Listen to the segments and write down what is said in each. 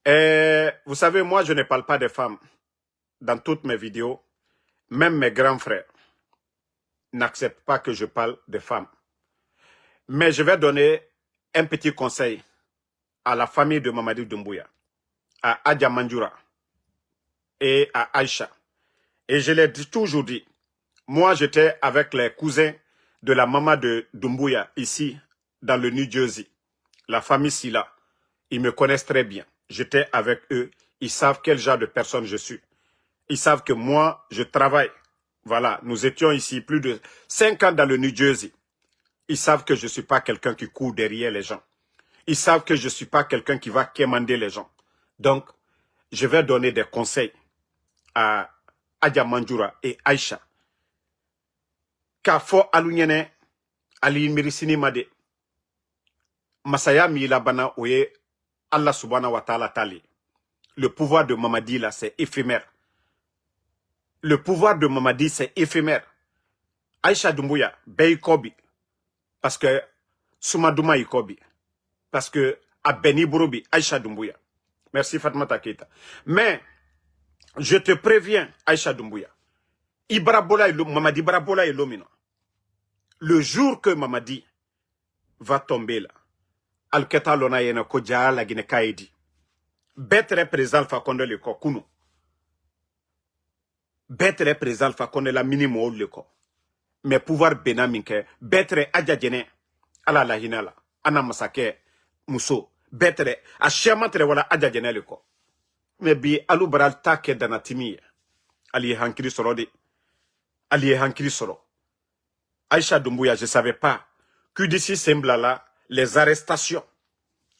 Vous savez, moi, je ne parle pas des femmes dans toutes mes vidéos. Même mes grands frères n'acceptent pas que je parle des femmes. Mais je vais donner un petit conseil à la famille de Mamadi Doumbouya, à Adja Manjoura et à Aïcha. Et je l'ai toujours dit, moi, j'étais avec les cousins de la maman de Doumbouya, ici, dans le New Jersey. La famille Silla, ils me connaissent très bien. J'étais avec eux, ils savent quel genre de personne je suis. Ils savent que moi, je travaille. Voilà, nous étions ici plus de 5 ans dans le New Jersey. Ils savent que je ne suis pas quelqu'un qui court derrière les gens. Ils savent que je ne suis pas quelqu'un qui va quémander les gens. Donc, je vais donner des conseils à Adja Manjoura et Aïcha. K'a fɔ alu ɲɛnɛ ali mirisini ma de masaya mi labana o ye Allah subhanahu wa ta'ala tali. Le pouvoir de Mamadi là c'est éphémère. Le pouvoir de Mamadi c'est éphémère. Aïcha Doumbouya bɛɛ kobi parce que Soumadouma y kobi parce que a Beni Borobi Aïcha Doumbouya. Merci Fatmata Keita. Mais je te préviens Aïcha Doumbouya. Mamadi Barabola et Lomino. Le jour que Mamadi va tomber là, Al-Keta Lona Yena Kodja la Guinée Kaedi. Betre présent Fakonde le Kokuno. Betre présent Fakonde la minimo le ko. Mais pouvoir benaminke, betre adjadjene, ala la hinala, ana masake, muso, betre, a chiamatre wala adjadjene le ko. Mais bi alu baral take danatimi, ali hankiri soro de, ali hankiri soro. Aïcha Doumbouya, je savais pas que d'ici semblala les arrestations.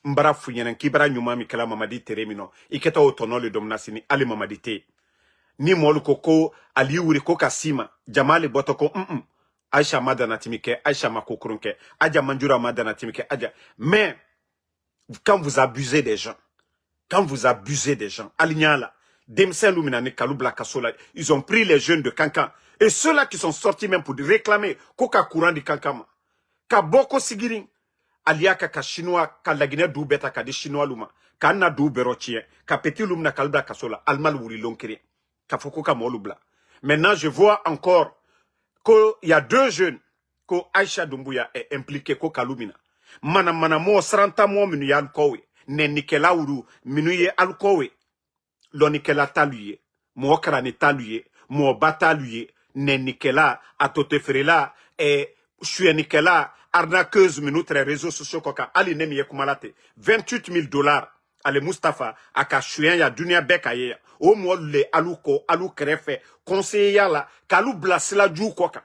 Mbara fuyenen kibara nyuma mikela Mamadi teremino, iketa otono le domnasini, ali Mamadi te. Ni molu koko, ali wuri koka sima, jamali botoko, Aïcha madanatimike, Aïcha makokurunke, Adja Manjoura madanatimike, Adja. Mais, quand vous abusez des gens, Alignala, Demsen Luminane, Kaloubla Kasola, ils ont pris les jeunes de Kankan, et ceux-là qui sont sortis même pour réclamer Koka courant de Kankama, Kaboko Sigirin, Aliaka ka chinois, ka la Guinée d'où beta ka de chinois luma, ka na d'où berotien, ka petit lumna kalbla kasola, almal wuri lonkiri, ka foko ka molubla. Maintenant, je vois encore qu'il y a 2 jeunes, que Aïcha Doumbouya est impliqué, ko kalumina. Mana mo sranta mo minu ya alkowe, ne nikela uru, minu ye alkowe, lo nikela taluye, mo krani taluye, mo bataluye, ne nikela, atote frela, shue nikela, arnaqueuse minutre réseaux sociaux koka ali nemi ye kumalate 28 000 $. Ale Mustafa aka chouyen ya dunia beka ye o mo le aluko alu krefe conseiller la kalu blasila djou koka.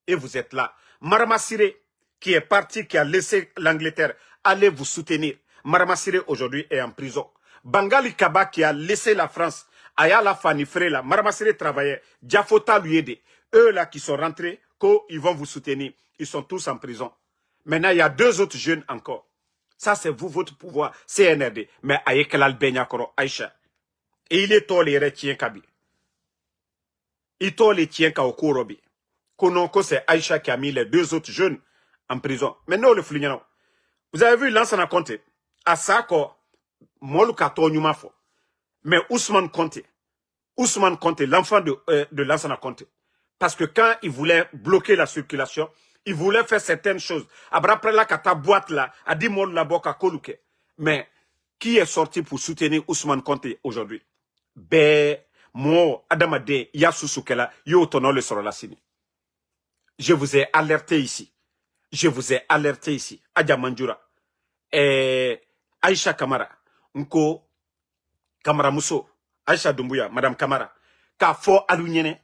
Et vous êtes là. Marama-Siré qui est parti, qui a laissé l'Angleterre, allez vous soutenir. Marama-Siré aujourd'hui est en prison. Bangali Kaba qui a laissé la France, Ayala Fani Frela, Marama-Siré travaillait, Diafota lui aidait. Eux là qui sont rentrés, ils vont vous soutenir. Ils sont tous en prison. Maintenant, il y a 2 autres jeunes encore. Ça, c'est vous, votre pouvoir, CNRD. Mais Ayekelal Benyakoro, Aïcha. Et il est toléré, tien Kabi. Il toléré, tien Kaokorobi. Kononko, c'est Aïcha qui a mis les 2 autres jeunes en prison. Maintenant, le flignano. Vous avez vu Lansana Conte. À Sako, Molukato Nyumafo. Mais Ousmane Conte, l'enfant de Lansana Conte. Parce que quand il voulait bloquer la circulation, il voulait faire certaines choses. Après la kata boîte là, a dit mon la boka koluke. Mais qui est sorti pour soutenir Ousmane Conte aujourd'hui? Mo Adamade Yasussukela Yotono le Sorolasini. Je vous ai alerté ici. Adja Manjoura. Aïcha Kamara. Nko Kamara Muso. Aïcha Doumbouya, Madame Kamara. Ka fo alunyene.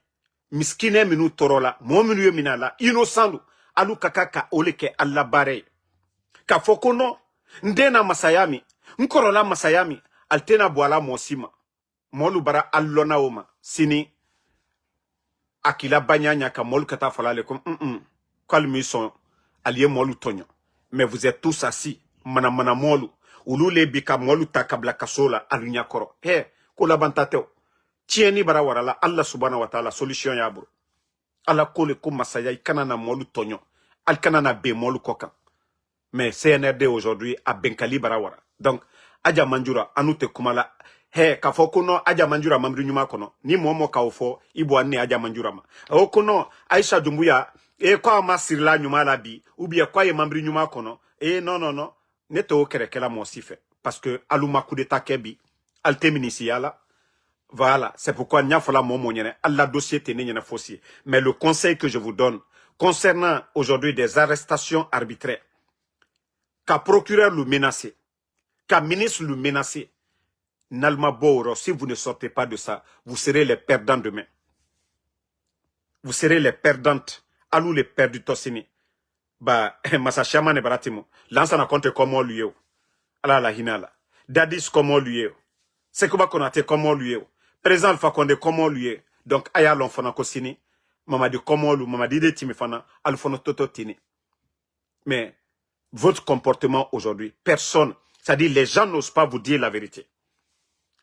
Miskine minu torola. Mo minu ye minala. Innocent. Alu kakaka oleke alla bare. Ka foko no. Ndena masayami. Nkorola masayami. Altena boala mosima. Molu bara allona oma. Sini. Akila banyanya ka molu kata falale comme kalmi son allié molu tonyo. Mais vous êtes tous assis. Mana molu. Ulu le bika molu takabla kasola alunya koro. Kola bantateo. Tieni bara warala Allah subhanahu wa ta'ala solution yabro. Ala kole ko masaya ikanana molu tonyo. Al kanana be molu koka. Mais CNRD aujourd'hui a benkali barawara. Donc, Aja Manjura anute kumala he ka fo kono Aja Manjura mamri nyuma kono ni momo ka ofo ibo anne Aja Manjura ma o kono Aisha Doumbouya e kwa ma sirla nyuma la bi ou bien kwa ye mamri nyuma kono e non neto kerekela mo sife parce que aluma coup d'état kebi alte minisiala. Voilà, c'est pourquoi n'y a pas la dossier tenait faussier. Mais le conseil que je vous donne concernant aujourd'hui des arrestations arbitraires, qu'un procureur le menacer, qu'un ministre le menacer, Nalma Bouro, si vous ne sortez pas de ça, vous serez les perdants demain. Vous serez les perdantes. Alou les perdus tossini. Bah, Massa Chaman et Baratimo. L'ansana compte comment lui est. Ala la hinala. Dadis comment lui est. C'est comment qu'on a été comment lui est. Président Alpha Condé comment lui est. Donc, aya l'enfant kosini. Mama di comment lui, mama di de timifana. Alphono toto tini. Mais, votre comportement aujourd'hui, personne, c'est-à-dire les gens n'osent pas vous dire la vérité.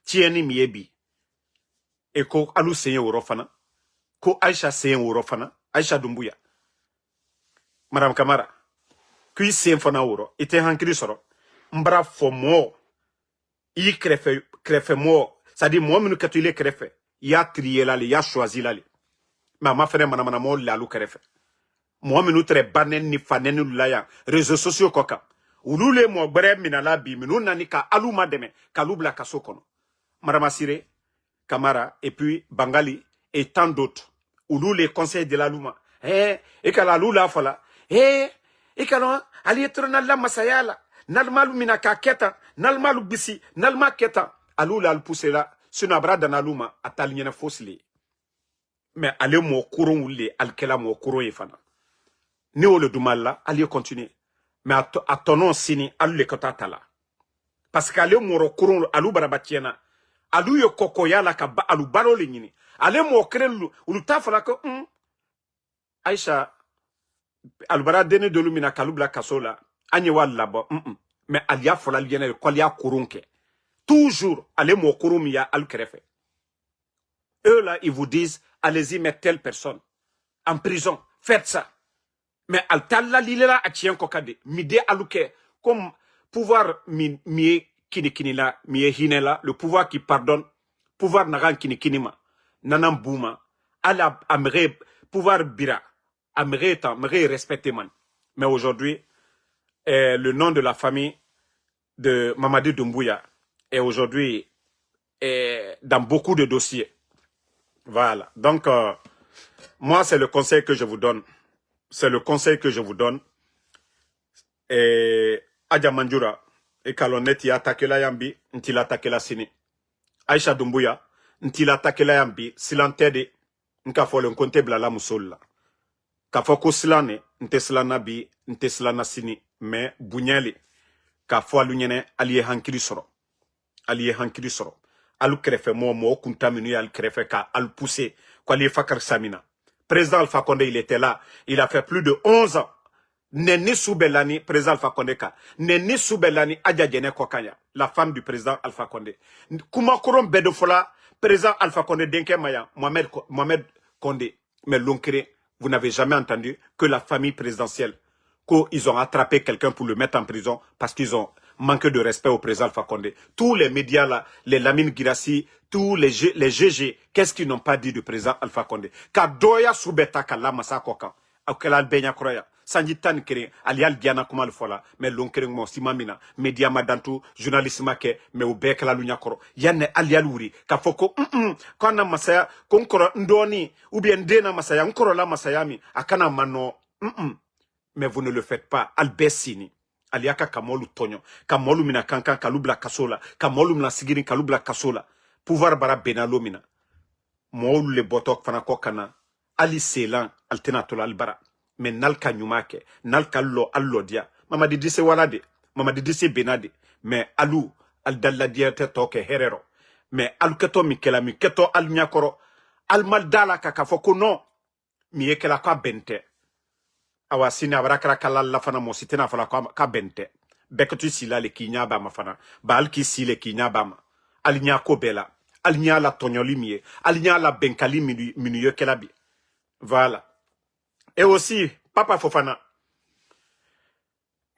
Tieni miebi. Et ko alou seye urofana. Ko Aisha seye urofana. Aisha Doumbouya. Madame Kamara. Kui seye fana uro. Ite hankiri soro. Mbra fo mo. I krefe mo. C'est-à-dire, moi, minu katu il est krefe. Ya trié là, ya choisi là. Mais ma frère, manamana mo lalou krefe. Moi, minu tre banen ni fanen ni laya. Réseaux sociaux koka. Ulule mo gbere minala bi. Minu nanika alou mademe. Kaloubla kaso kono. Madame Assire, Kamara, et puis Bangali, et tant d'autres. Oulou les conseils de la Luma. Et kala lula fala. Et kala, alietro nalla masayala. Nalmalu minaka keta. Nalmalu bisi. Nalma keta. Alou la pousse là. Sunabra dans la Luma. Atalienne fossile. Mais allez mo couron ou les alkela mo couron et fana. Néo le dumala, allez continuer. Mais à ton nom sini, allez le kotatala. Parce qu'allez mo couron, alou barabatiena. Alou yo kokoya la ka alou baro le nyini. Ale mo krelu ulu tafala ko Aisha alubara dene de lumina kalubla kasola anye wala bo mais alia fola liene ko alia kurunke. Toujours ale mo kurumia al krefe. Eux là ils vous disent allez-y mettre telle personne en prison, faites ça. Mais al talla lilela atien kokade mide aluke comme pouvoir mi kini la mi hinela le pouvoir qui pardonne, pouvoir naran kini ma. Nanam Bouma, ala amere pouvoir bira, amere respecter man. Mais aujourd'hui, le nom de la famille de Mamadi Doumbouya est aujourd'hui dans beaucoup de dossiers. Voilà. Donc, moi, c'est le conseil que je vous donne. C'est le conseil que je vous donne. Et Adja Manjura, et Kalonet, y attaqué la yambi, n'til attaqué la sini. Aisha Doumbouya, ntila takela yambi silantede nka fo le nkonte blala musolla ka fo ko silane nte silana bi nte silana sini mais bunyali ka fo alunyene aliye hankiri soro alu krefe mo kuntaminu ya al krefe ka al pousser ko aliye fakar samina président Alpha Condé il était là il a fait plus de 11 ans Neni Soubelani, président Alpha Condé ka. Neni Soubelani, Adja Djene Kokanya, la femme du président Alpha Condé. Koumakoron Bedofola, président Alpha Condé Denke Maya, Mohamed Condé. Mais l'onkere, vous n'avez jamais entendu que la famille présidentielle, qu'ils ont attrapé quelqu'un pour le mettre en prison parce qu'ils ont manqué de respect au président Alpha Condé. Tous les médias là, les Lamine Girassi, tous les GG, qu'est-ce qu'ils n'ont pas dit du président Alpha Condé? Kadoya Soubeta Kala Massa Kokan. Akelal Benya Kroya. Sanjitan kere alial diana kumal fola mais lonkere mo simamina media madantu journaliste make mais o bekala lunya koro yanne alial wuri ka foko kona masaya konkoro ndoni ou bien dena masaya nkoro la masayami akana mano mais vous ne le faites pas albessini aliaka kamolu tonyo kamolu mina kankan kalubla kasola kamolu mina sigiri kalubla kasola pouvoir bara benalo mina mo le botok fana kokana ali selan alternatola albara mais nalka nyumake nalka allo dia Mamadi dise walade Mamadi dise benade mais alu al dalla dia te toke herero mais alu keto mikela mi keto al nyakoro al maldala kaka foko non mi ekela ka bente awasini abrakara kala la fana mo sitena fala ka bente beketu sila le kinya ba mafana ba al ki sile kinya ba ma al nyako bela al nya la tonyoli mie al nya la benkali minu yekela bi voilà. Et aussi, Papa Fofana,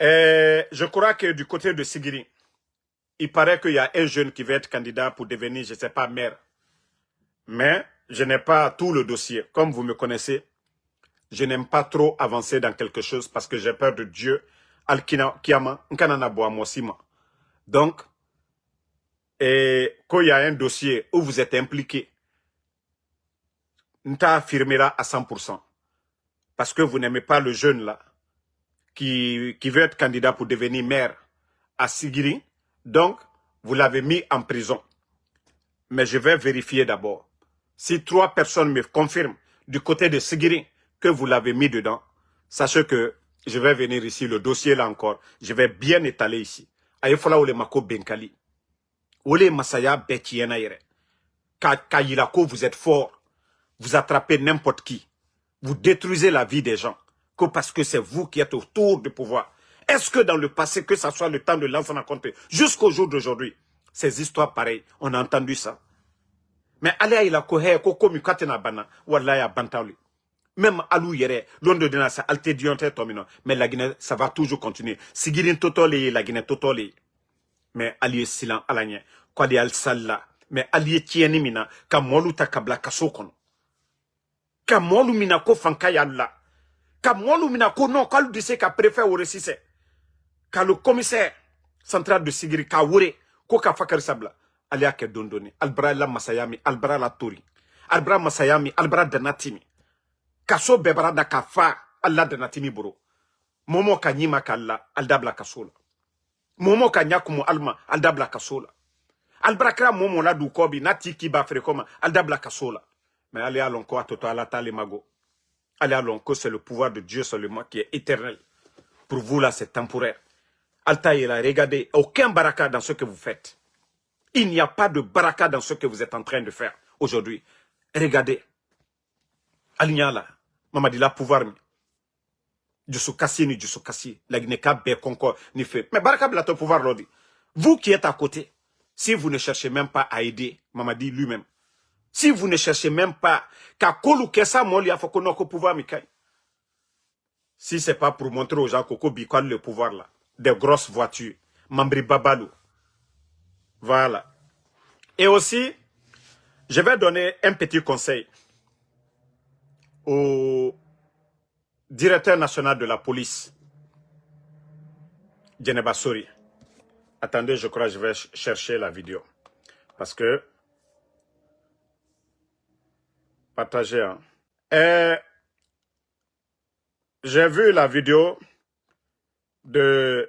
je crois que du côté de Sigiri, il paraît qu'il y a un jeune qui va être candidat pour devenir, je ne sais pas, maire. Mais je n'ai pas tout le dossier. Comme vous me connaissez, je n'aime pas trop avancer dans quelque chose parce que j'ai peur de Dieu. Al-Kiyama, donc, et quand il y a un dossier où vous êtes impliqué, Nta affirmera à 100%. Parce que vous n'aimez pas le jeune là, qui veut être candidat pour devenir maire à Sigiri. Donc, vous l'avez mis en prison. Mais je vais vérifier d'abord. Si 3 personnes me confirment du côté de Sigiri que vous l'avez mis dedans, sachez que je vais venir ici, le dossier là encore, je vais bien étaler ici. Ayefola ole mako benkali. Ole masaya betiena yere. Kayilako, vous êtes fort. Vous attrapez n'importe qui. Vous détruisez la vie des gens. Que parce que c'est vous qui êtes autour du pouvoir. Est-ce que dans le passé, que ce soit le temps de l'enfant à compter, jusqu'au jour d'aujourd'hui, ces histoires pareilles, on a entendu ça. Mais allez la kohe koko mikatena bana wallahi abantauli. Même alou yere londo dina sa alte dionte tomino mais la Guinée ça va toujours continuer. Sigirin totoli la Guinée totoli. Mais allié silan alanye quoi di al salla mais allié tieni mina ka molu takabla kasokon. Ka molu mina ko fanka yalla. Ka molu mina ko non kalu dise ka préfet au récissé. Ka le commissaire central de Sigiri ka wure ko ka fakari sabla. Alia ke dondoni albra la masayami albra la tori albra masayami albra danatimi kaso bebara da kafa alla danatimi bro momo kanyima kala aldabla kasola momo kanyakumu alma aldabla kasola albra kra momo la du kobi nati ki ba frekoma aldabla kasola mais allez allons quoi toto ala tale mago allez allons que c'est le pouvoir de Dieu seulement qui est éternel. Pour vous là c'est temporaire. Altaïla, regardez aucun baraka dans ce que vous faites. Il n'y a pas de baraka dans ce que vous êtes en train de faire aujourd'hui. Regardez. Alignala, Mamadila pouvoir mi. Jusukasi ni jusukasi. La Guinée-Ka be concord ni fait. Mais baraka blato pouvoir l'odi. Vous qui êtes à côté, si vous ne cherchez même pas à aider Mamadi lui-même, si vous ne cherchez même pas qu'à kolu kesa moli a foko noko pouvoir mi kai. Si c'est pas pour montrer aux gens Koko Bikwan le pouvoir là, des grosses voitures, Mambri Babalou. Voilà. Et aussi, je vais donner un petit conseil au directeur national de la police, Djeneba Sori. Attendez, je crois que je vais chercher la vidéo. Parce que... Partagez. Hein. J'ai vu la vidéo du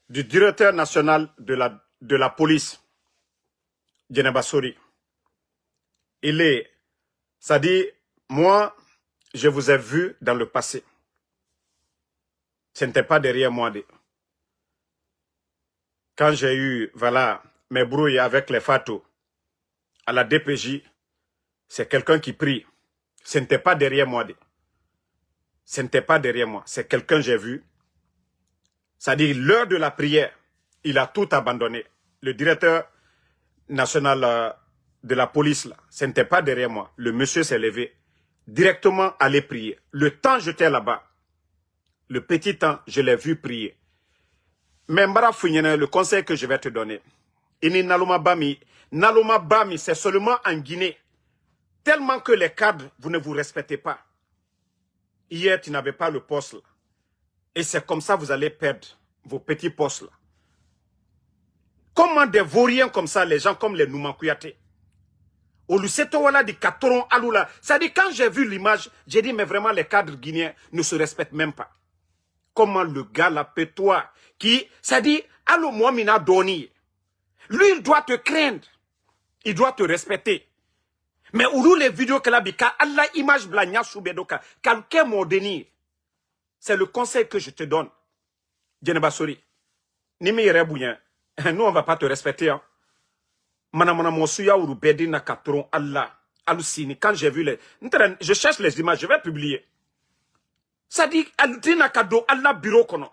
directeur national de la police, Djeneba Sori. Il est, ça dit, moi, je vous ai vu dans le passé. Ce n'était pas derrière moi. Quand j'ai eu, voilà, mes brouilles avec les Fatou à la DPJ, c'est quelqu'un qui prie. Ce n'était pas derrière moi. Ce n'était pas derrière moi. C'est quelqu'un que j'ai vu. C'est-à-dire, l'heure de la prière, il a tout abandonné. Le directeur national de la police, là, ce n'était pas derrière moi. Le monsieur s'est levé, directement aller prier. Le temps, j'étais là-bas. Le petit temps, je l'ai vu prier. Mais Mbara Founyene, le conseil que je vais te donner, Ini Naloma Bami, c'est seulement en Guinée. Tellement que les cadres, vous ne vous respectez pas. Hier, tu n'avais pas le poste là. Et c'est comme ça que vous allez perdre vos petits postes là. Comment des vauriens comme ça, les gens comme les Noumankouyaté, au Lucetowala di Katoron Aloula, ça dit quand j'ai vu l'image, j'ai dit mais vraiment les cadres guinéens ne se respectent même pas. Comment le gars là, toi, qui, ça dit, allo Moamina Doni, lui il doit te craindre, il doit te respecter. Mais où les vidéos que la bika, Allah image blagna soubedoka, quelqu'un m'a donné. C'est le conseil que je te donne. Djeneba Sori. Nimi rebouyen. Nous on va pas te respecter. Hein. Manamana monsuya ou bedi na katron Allah. Alusini. Quand j'ai vu les. Je cherche les images, je vais publier. Ça dit, Aludina Kado, Allah bureau kono.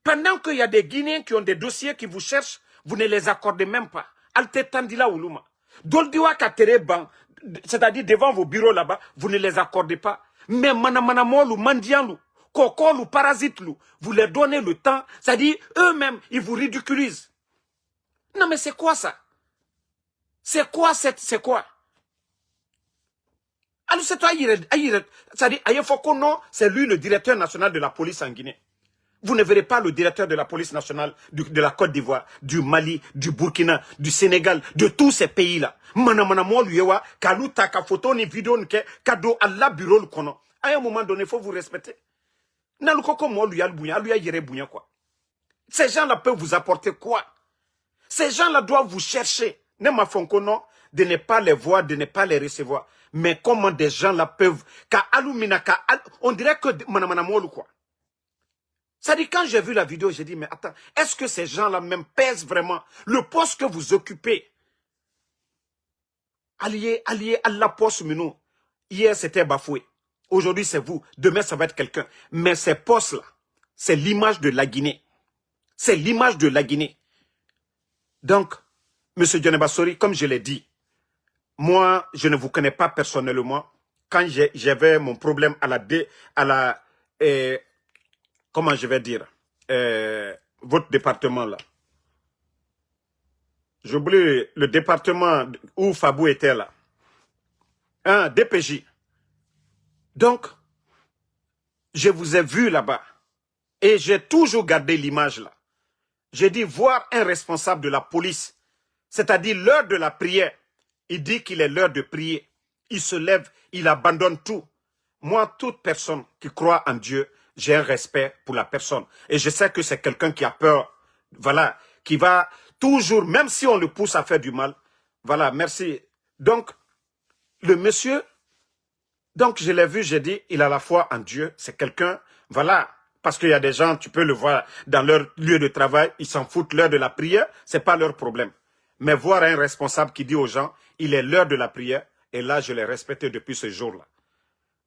Pendant qu'il y a des Guinéens qui ont des dossiers qui vous cherchent, vous ne les accordez même pas. Alte tandila uluma. Doldiwa katere ban. C'est-à-dire devant vos bureaux là-bas, vous ne les accordez pas. Mais manamanamolu, mandianlu, kokolu, parasitlou, vous leur donnez le temps, c'est-à-dire eux-mêmes, ils vous ridiculisent. Non, mais c'est quoi ça? C'est quoi c'est quoi? Alors c'est toi, c'est-à-dire, non, c'est lui le directeur national de la police en Guinée. Vous ne verrez pas le directeur de la police nationale de la Côte d'Ivoire, du Mali, du Burkina, du Sénégal, de tous ces pays-là. Manamana mo luyewa, kaluta ka photo ni vidéo nke, kado alla bureau le kono. À un moment donné, il faut vous respecter. Nalukoko mo luyal bouya, luya yere bouya quoi. Ces gens-là peuvent vous apporter quoi? Ces gens-là doivent vous chercher. Ne m'affonkono de ne pas les voir, de ne pas les recevoir. Mais comment des gens-là peuvent, on dirait que manamana mo quoi. Ça dit, quand j'ai vu la vidéo, j'ai dit, mais attends, est-ce que ces gens-là même pèsent vraiment le poste que vous occupez? Allié à la poste, Minou. Hier, c'était bafoué. Aujourd'hui, c'est vous. Demain, ça va être quelqu'un. Mais ces postes-là, c'est l'image de la Guinée. C'est l'image de la Guinée. Donc, M. Djeneba-Sori, comme je l'ai dit, moi, je ne vous connais pas personnellement. Quand j'avais mon problème comment je vais dire, votre département là. J'oublie le département où Fabou était là. Un DPJ. Donc, je vous ai vu là-bas. Et j'ai toujours gardé l'image là. J'ai dit voir un responsable de la police, c'est-à-dire l'heure de la prière. Il dit qu'il est l'heure de prier. Il se lève, il abandonne tout. Moi, toute personne qui croit en Dieu, j'ai un respect pour la personne. Et je sais que c'est quelqu'un qui a peur, voilà, qui va toujours, même si on le pousse à faire du mal, voilà, merci. Donc, le monsieur, donc je l'ai vu, j'ai dit, il a la foi en Dieu, c'est quelqu'un, voilà, parce qu'il y a des gens, tu peux le voir dans leur lieu de travail, ils s'en foutent, l'heure de la prière, c'est pas leur problème. Mais voir un responsable qui dit aux gens, il est l'heure de la prière, et là, je l'ai respecté depuis ce jour-là.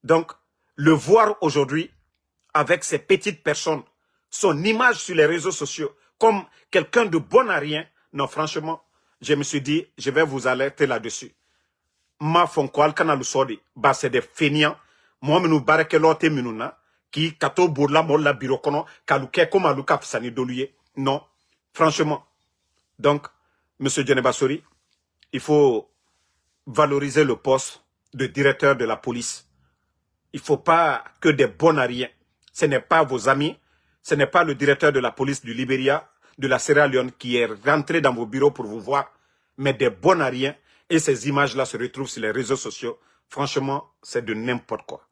Donc, le voir aujourd'hui, avec ces petites personnes, son image sur les réseaux sociaux, comme quelqu'un de bon à rien, non, franchement, je me suis dit, je vais vous alerter là-dessus. Ma fonkoal kanalu sodi, bah c'est des feignants, moi menu bareke lote minuna, qui kato bourla molla birokono, kaluke comme aluka fsani doluye. Non, franchement. Donc, Monsieur Djeneba-Sori, il faut valoriser le poste de directeur de la police. Il ne faut pas que des bons à rien. Ce n'est pas vos amis, ce n'est pas le directeur de la police du Libéria, de la Sierra Leone qui est rentré dans vos bureaux pour vous voir, mais des bons à rien. Et ces images-là se retrouvent sur les réseaux sociaux. Franchement, c'est de n'importe quoi.